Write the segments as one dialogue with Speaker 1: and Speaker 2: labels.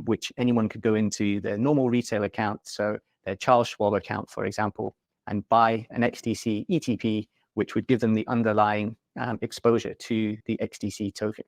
Speaker 1: which anyone could go into their normal retail account, so their Charles Schwab account, for example, and buy an Xdc Etf, which would give them the underlying exposure to the Xdc token.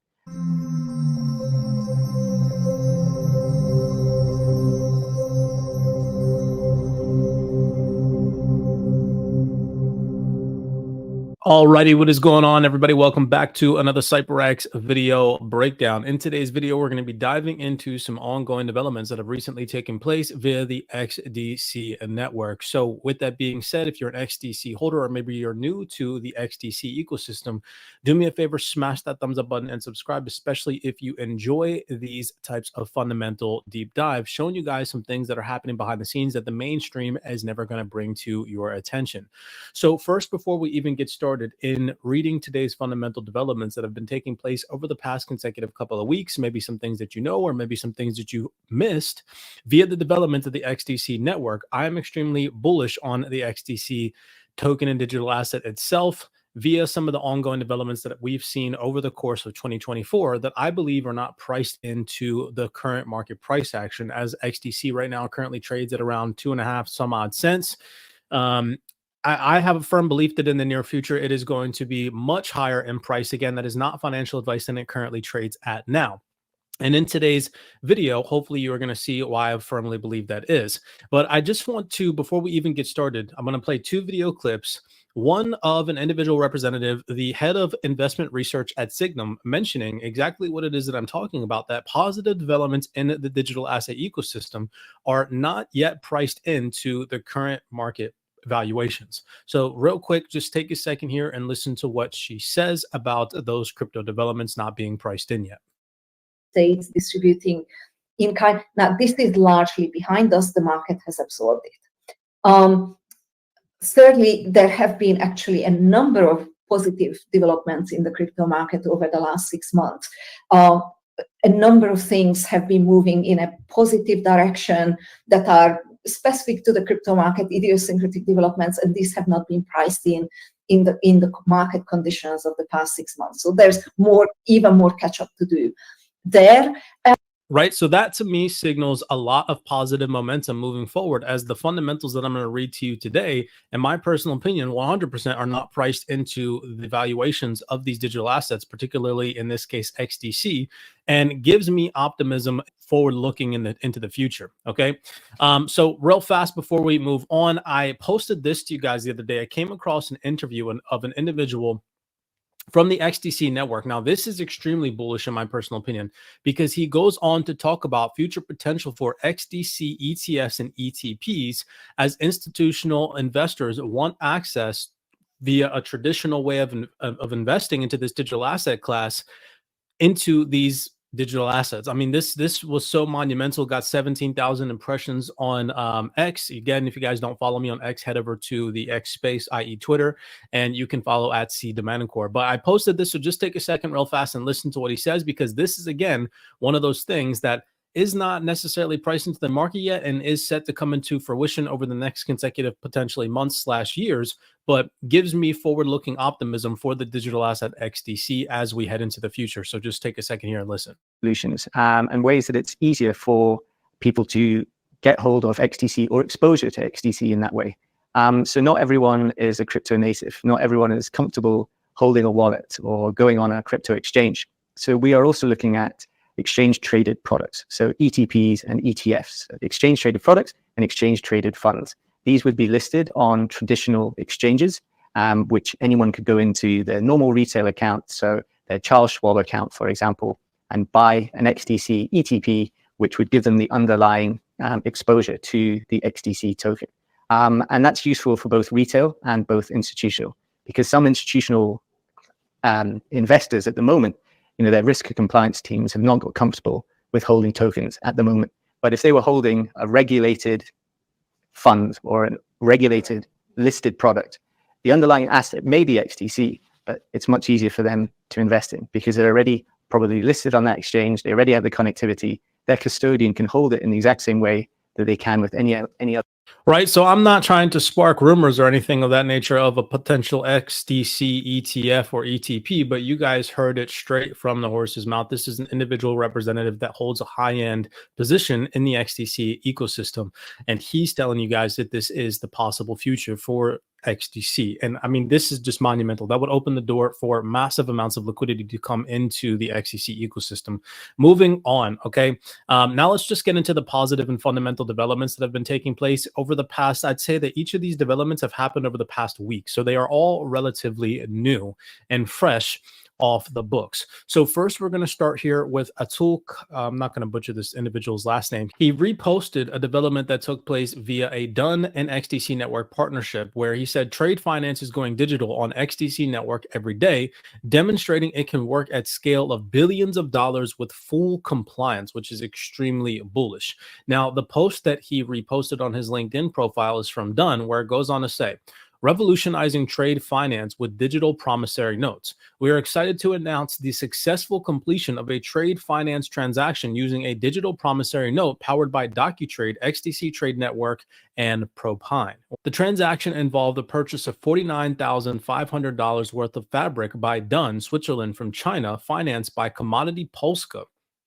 Speaker 2: Alrighty, what is going on, everybody? Welcome back to another CYPRX video breakdown. In today's video, we're going to be diving into some ongoing developments that have recently taken place via the Xdc network. So with that being said, if you're an Xdc holder or maybe you're new to the Xdc ecosystem, do me a favor, smash that thumbs up button and subscribe, especially if you enjoy these types of fundamental deep dives, showing you guys some things that are happening behind the scenes that the mainstream is never going to bring to your attention. So first, before we even get started in reading today's fundamental developments that have been taking place over the past consecutive couple of weeks, maybe some things that you know, or maybe some things that you missed via the development of the Xdc network, I am extremely bullish on the Xdc token and digital asset itself via some of the ongoing developments that we've seen over the course of 2024 that I believe are not priced into the current market price action, as XDC right now currently trades at around 2.5 some odd cents. I have a firm belief that in the near future, it is going to be much higher in price. Again, that is not financial advice, than it currently trades at now. And in today's video, hopefully you are going to see why I firmly believe that is. But I just want to, before we even get started, I'm going to play two video clips. One of an individual representative, the head of investment research at Signum, mentioning exactly what it is that I'm talking about, that positive developments in the digital asset ecosystem are not yet priced into the current market valuations. So real quick, just take a second here and listen to what she says about those crypto developments not being priced in yet.
Speaker 3: States distributing in kind. Now, this is largely behind us. The market has absorbed it. Thirdly, there have been actually a number of positive developments in the crypto market over the last 6 months. A number of things have been moving in a positive direction that are specific to the crypto market, idiosyncratic developments, and these have not been priced in the market conditions of the past 6 months. So there's even more catch up to do there.
Speaker 2: Right. So that to me signals a lot of positive momentum moving forward, as the fundamentals that I'm going to read to you today, in my personal opinion, 100% are not priced into the valuations of these digital assets, particularly in this case, XDC, and gives me optimism forward looking into the future. Okay. So real fast before we move on, I posted this to you guys the other day. I came across an interview of an individual from the XDC network. Now, this is extremely bullish in my personal opinion, because he goes on to talk about future potential for XDC ETFs and ETPs as institutional investors want access via a traditional way of investing into this digital asset class into these digital assets. I mean, this was so monumental, got 17,000 impressions on X. Again, if you guys don't follow me on X, head over to the X space, i.e. Twitter, and you can follow at @cdemancore. But I posted this, so just take a second real fast and listen to what he says, because this is, again, one of those things that is not necessarily priced into the market yet and is set to come into fruition over the next consecutive potentially months/years, but gives me forward-looking optimism for the digital asset XDC as we head into the future. So just take a second here and listen.
Speaker 1: Solutions and ways that it's easier for people to get hold of XDC or exposure to XDC in that way. So not everyone is a crypto native. Not everyone is comfortable holding a wallet or going on a crypto exchange. So we are also looking at exchange traded products, so ETPs and ETFs, exchange traded products and exchange traded funds. These would be listed on traditional exchanges, which anyone could go into their normal retail account, so their Charles Schwab account, for example, and buy an Xdc Etf, which would give them the underlying exposure to the Xdc token. And that's useful for both retail and both institutional, because some institutional investors at the moment, their risk and compliance teams have not got comfortable with holding tokens at the moment. But if they were holding a regulated fund or a regulated listed product, the underlying asset may be XDC, but it's much easier for them to invest in because they're already probably listed on that exchange. They already have the connectivity. Their custodian can hold it in the exact same way that they can with any other
Speaker 2: Right. So I'm not trying to spark rumors or anything of that nature of a potential XDC ETF or ETP, but you guys heard it straight from the horse's mouth. This is an individual representative that holds a high-end position in the XDC ecosystem. And he's telling you guys that this is the possible future for XDC. And I mean, this is just monumental. That would open the door for massive amounts of liquidity to come into the XDC ecosystem. Moving on. Okay. Now let's just get into the positive and fundamental developments that have been taking place over the past. I'd say that each of these developments have happened over the past week. So they are all relatively new and fresh off the books. So first, we're going to start here with Atul. I'm not going to butcher this individual's last name. He reposted a development that took place via a Dun and XDC network partnership, where he said trade finance is going digital on XDC network every day, demonstrating it can work at scale of billions of dollars with full compliance, which is extremely bullish. Now, the post that he reposted on his LinkedIn profile is from Dun, where it goes on to say, revolutionizing trade finance with digital promissory notes. We are excited to announce the successful completion of a trade finance transaction using a digital promissory note powered by DocuTrade, XDC Trade Network, and Propine. The transaction involved the purchase of $49,500 worth of fabric by Dun, Switzerland from China, financed by Commodity Polska.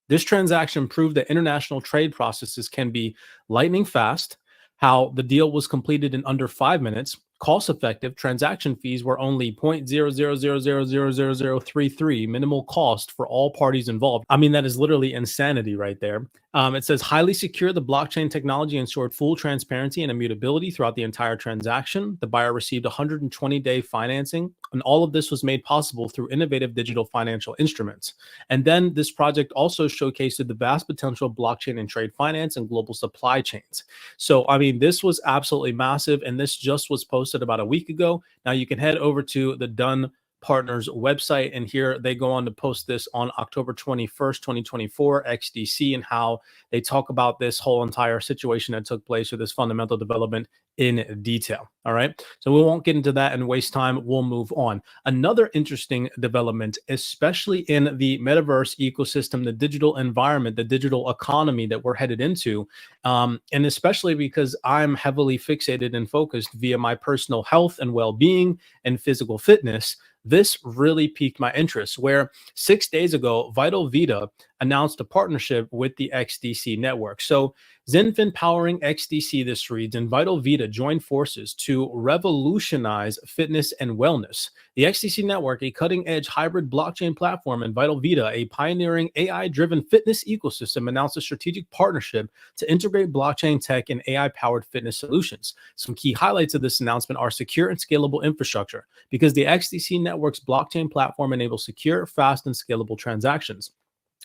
Speaker 2: This transaction proved that international trade processes can be lightning fast, how the deal was completed in under 5 minutes, cost effective, transaction fees were only 0.00000033, minimal cost for all parties involved. I mean, that is literally insanity right there. It says highly secure. The blockchain technology ensured full transparency and immutability throughout the entire transaction. The buyer received 120-day financing, and all of this was made possible through innovative digital financial instruments. And then this project also showcased the vast potential of blockchain and trade finance and global supply chains. So, I mean, this was absolutely massive, and this just was posted about a week ago. Now you can head over to the Dun Partners website, and here they go on to post this on October 21st, 2024, XDC, and how they talk about this whole entire situation that took place with this fundamental development in detail. All right. So we won't get into that and waste time. We'll move on. Another interesting development, especially in the metaverse ecosystem, the digital environment, the digital economy that we're headed into, and especially because I'm heavily fixated and focused via my personal health and well-being and physical fitness. This really piqued my interest, where 6 days ago, Vital Vita announced a partnership with the XDC network. So Zenfin powering XDC, this reads, and Vital Vita joined forces to revolutionize fitness and wellness. The XDC network, a cutting-edge hybrid blockchain platform, and Vital Vita, a pioneering AI-driven fitness ecosystem, announced a strategic partnership to integrate blockchain tech and AI-powered fitness solutions. Some key highlights of this announcement are secure and scalable infrastructure, because the XDC network's blockchain platform enables secure, fast, and scalable transactions.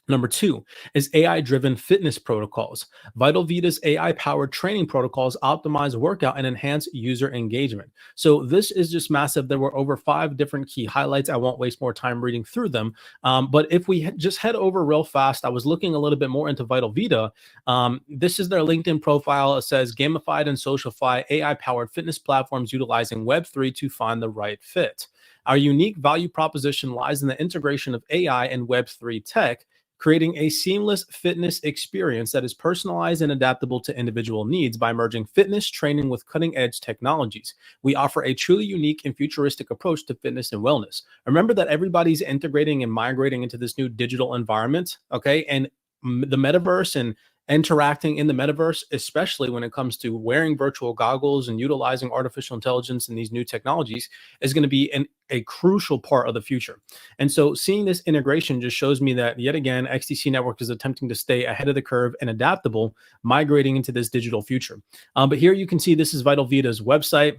Speaker 2: Number 2 is AI-driven fitness protocols. Vital Vita's AI-powered training protocols optimize workout and enhance user engagement. So this is just massive. There were over 5 different key highlights. I won't waste more time reading through them. But if we just head over real fast, I was looking a little bit more into Vital Vita. This is their LinkedIn profile. It says gamified and socialify AI-powered fitness platforms utilizing Web3 to find the right fit. Our unique value proposition lies in the integration of AI and Web3 tech, creating a seamless fitness experience that is personalized and adaptable to individual needs by merging fitness training with cutting-edge technologies. We offer a truly unique and futuristic approach to fitness and wellness. Remember that everybody's integrating and migrating into this new digital environment, okay? And the metaverse and interacting in the metaverse, especially when it comes to wearing virtual goggles and utilizing artificial intelligence and these new technologies, is going to be a crucial part of the future. And so seeing this integration just shows me that, yet again, XDC Network is attempting to stay ahead of the curve and adaptable, migrating into this digital future. But here you can see this is Vital Vita's website.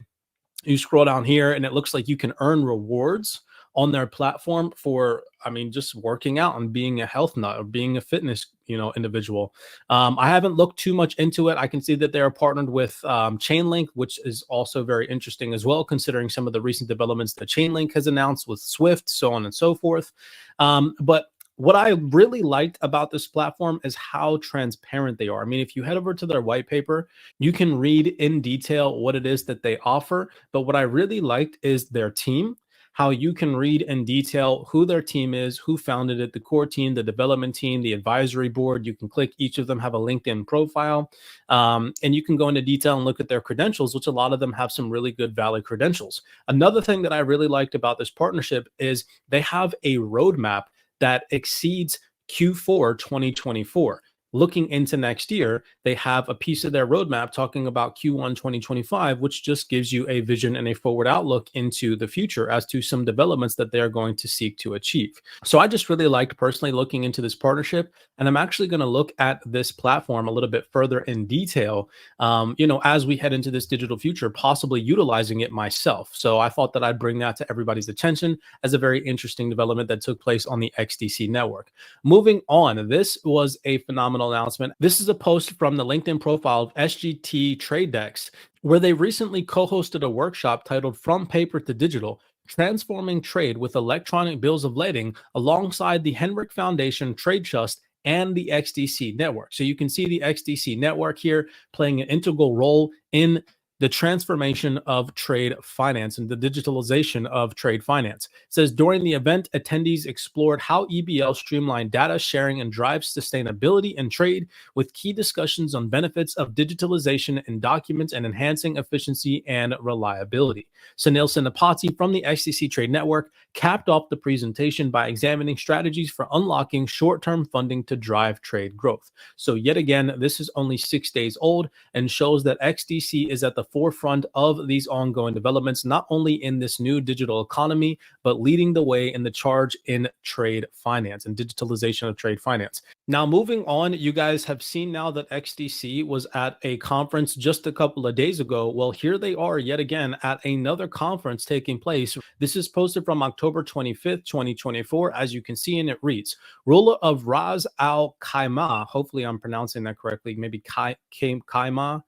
Speaker 2: You scroll down here and it looks like you can earn rewards on their platform for, I mean, just working out and being a health nut or being a fitness, individual. I haven't looked too much into it. I can see that they are partnered with Chainlink, which is also very interesting as well, considering some of the recent developments that Chainlink has announced with Swift, so on and so forth. But what I really liked about this platform is how transparent they are. I mean, if you head over to their white paper, you can read in detail what it is that they offer. But what I really liked is their team, how you can read in detail who their team is, who founded it, the core team, the development team, the advisory board. You can click each of them, have a LinkedIn profile, and you can go into detail and look at their credentials, which a lot of them have some really good valid credentials. Another thing that I really liked about this partnership is they have a roadmap that exceeds Q4 2024. Looking into next year, they have a piece of their roadmap talking about Q1 2025, which just gives you a vision and a forward outlook into the future as to some developments that they're going to seek to achieve. So I just really liked personally looking into this partnership, and I'm actually going to look at this platform a little bit further in detail, as we head into this digital future, possibly utilizing it myself. So I thought that I'd bring that to everybody's attention as a very interesting development that took place on the XDC network. Moving on, this was a phenomenal announcement. This is a post from the LinkedIn profile of SGT Trade Decks, where they recently co-hosted a workshop titled From Paper to Digital, Transforming Trade with Electronic Bills of Lading, alongside the Henrik Foundation Trade Trust and the XDC network. So you can see the XDC network here playing an integral role in the transformation of trade finance and the digitalization of trade finance. It says, during the event, attendees explored how EBL streamlined data sharing and drives sustainability in trade, with key discussions on benefits of digitalization in documents and enhancing efficiency and reliability. Sunil Senapati from the XDC Trade Network capped off the presentation by examining strategies for unlocking short-term funding to drive trade growth. So yet again, this is only 6 days old and shows that XDC is at the forefront of these ongoing developments, not only in this new digital economy, but leading the way in the charge in trade finance and digitalization of trade finance. Now, moving on, you guys have seen now that XDC was at a conference just a couple of days ago. Well, here they are yet again at another conference taking place. This is posted from October 25th, 2024. As you can see, and it reads, ruler of Ras Al Khaimah, hopefully I'm pronouncing that correctly, maybe Khaimah,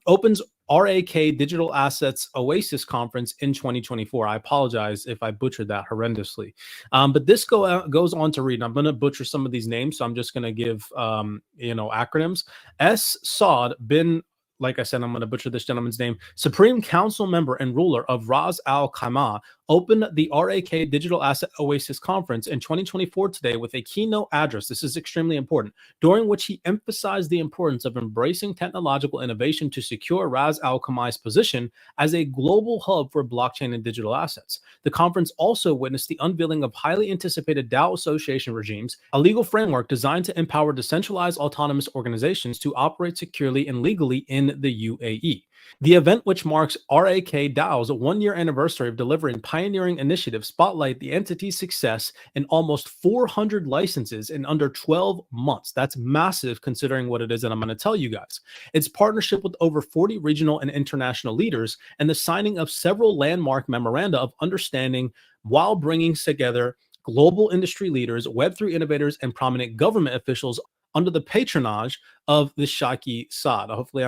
Speaker 2: opens RAK Digital Assets Oasis Conference in 2024. I apologize if I butchered that horrendously. But this goes on to read, and I'm going to butcher some of these names, so I'm just going to give, acronyms. S. Saud bin, like I said, I'm going to butcher this gentleman's name, Supreme Council Member and ruler of Ras Al Khaimah, opened the RAK Digital Asset Oasis Conference in 2024 today with a keynote address. This is extremely important, during which he emphasized the importance of embracing technological innovation to secure Ras Al Khaimah's position as a global hub for blockchain and digital assets. The conference also witnessed the unveiling of highly anticipated DAO association regimes, a legal framework designed to empower decentralized autonomous organizations to operate securely and legally in the UAE. The event, which marks RAK DAO's one-year anniversary of delivering pioneering initiatives, spotlight the entity's success in almost 400 licenses in under 12 months. That's massive considering what it is that I'm going to tell you guys. Its partnership with over 40 regional and international leaders, and the signing of several landmark memoranda of understanding, while bringing together global industry leaders, Web3 innovators, and prominent government officials under the patronage of the Shaki Saad. Hopefully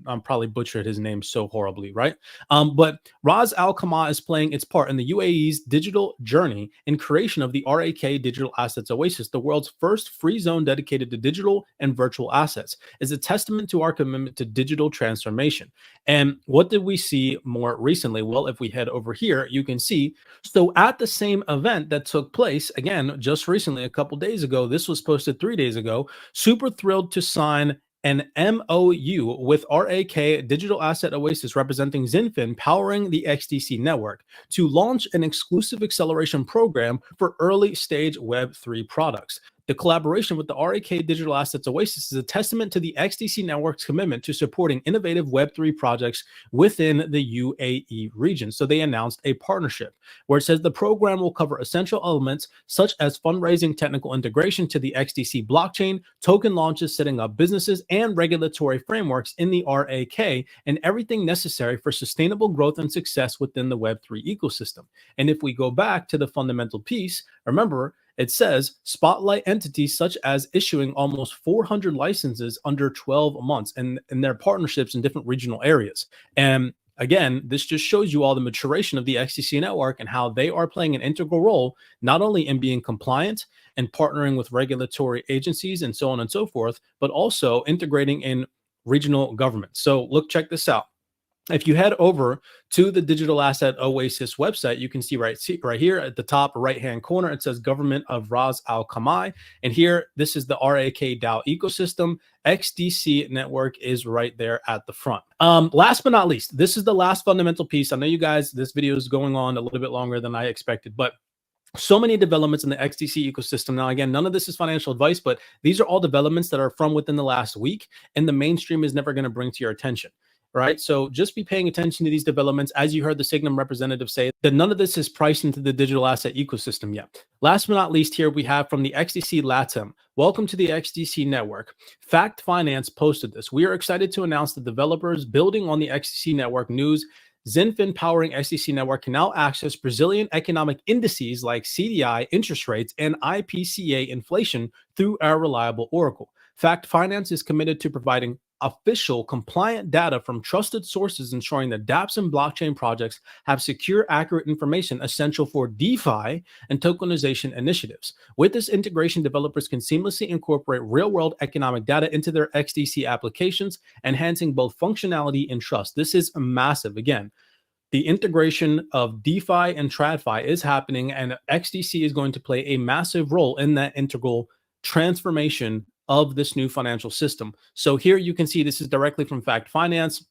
Speaker 2: I'm probably butchered his name so horribly, right? But Ras Al Khaimah is playing its part in the UAE's digital journey in creation of the RAK Digital Assets Oasis, the world's first free zone dedicated to digital and virtual assets, is a testament to our commitment to digital transformation. And what did we see more recently? Well, if we head over here, you can see, so at the same event that took place, again, just recently, a couple days ago, this was posted 3 days ago, super thrilled to sign an MOU with RAK Digital Asset Oasis, representing Zinfin, powering the XDC network, to launch an exclusive acceleration program for early stage Web3 products. The collaboration with the RAK Digital Assets Oasis is a testament to the XDC network's commitment to supporting innovative Web3 projects within the UAE region. So they announced a partnership where it says the program will cover essential elements such as fundraising, technical integration to the XDC blockchain, token launches, setting up businesses, and regulatory frameworks in the RAK, and everything necessary for sustainable growth and success within the Web3 ecosystem. And if we go back to the fundamental piece, remember, it says spotlight entities such as issuing almost 400 licenses under 12 months and their partnerships in different regional areas. And again, this just shows you all the maturation of the XDC network and how they are playing an integral role, not only in being compliant and partnering with regulatory agencies and so on and so forth, but also integrating in regional government. So look, check this out. if you head over to the Digital Asset Oasis website, you can see right here at the top right-hand corner, it says Government of Ras Al Khaimah. And here, this is the RAK DAO ecosystem. XDC network is right there at the front. Last but not least, this is the last fundamental piece. I know you guys, this video is going on a little bit longer than I expected, but so many developments in the XDC ecosystem. Now, again, none of this is financial advice, but these are all developments that are from within the last week, and the mainstream is never going to bring to your attention. Right. So just be paying attention to these developments. As you heard the Signum representative say, that none of this is priced into the digital asset ecosystem yet. Last but not least, here we have from the XDC Latam. Welcome to the XDC network. Fact Finance posted this. We are excited to announce the developers building on the XDC network news. Zinfin powering XDC network can now access Brazilian economic indices like CDI, interest rates, and IPCA inflation through our reliable oracle. Fact Finance is committed to providing official compliant data from trusted sources, ensuring that dApps and blockchain projects have secure, accurate information essential for DeFi and tokenization initiatives. With this integration, developers can seamlessly incorporate real-world economic data into their XDC applications, enhancing both functionality and trust. This is massive. Again, the integration of DeFi and TradFi is happening, and XDC is going to play a massive role in that integral transformation of this new financial system. So here you can see this is directly from Fact Finance.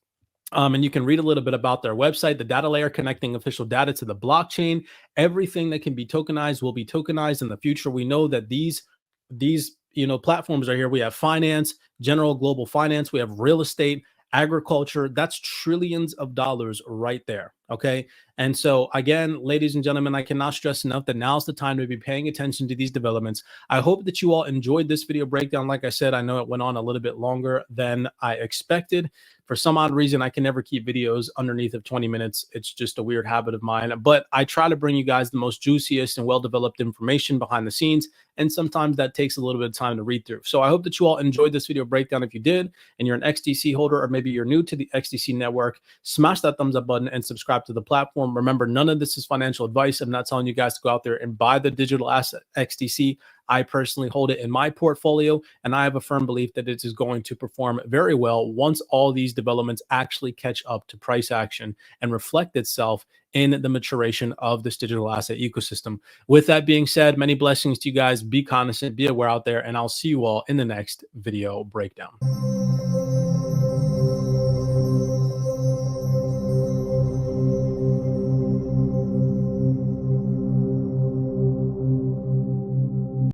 Speaker 2: And you can read a little bit about their website, the data layer connecting official data to the blockchain. Everything that can be tokenized will be tokenized in the future. We know that these platforms are here. We have finance, general global finance. We have real estate, agriculture. That's trillions of dollars right there. Okay. And so again, ladies and gentlemen, I cannot stress enough that now's the time to be paying attention to these developments. I hope that you all enjoyed this video breakdown. Like I said, I know it went on a little bit longer than I expected. For some odd reason, I can never keep videos underneath of 20 minutes. It's just a weird habit of mine, but I try to bring you guys the most juiciest and well-developed information behind the scenes. And sometimes that takes a little bit of time to read through. So I hope that you all enjoyed this video breakdown. If you did, and you're an XDC holder, or maybe you're new to the XDC network, smash that thumbs up button and subscribe to the platform. Remember, none of this is financial advice. I'm not telling you guys to go out there and buy the digital asset XDC. I personally hold it in my portfolio, and I have a firm belief that it is going to perform very well once all these developments actually catch up to price action and reflect itself in the maturation of this digital asset ecosystem. With that being said, many blessings to you guys. Be cognizant, be aware out there, and I'll see you all in the next video breakdown.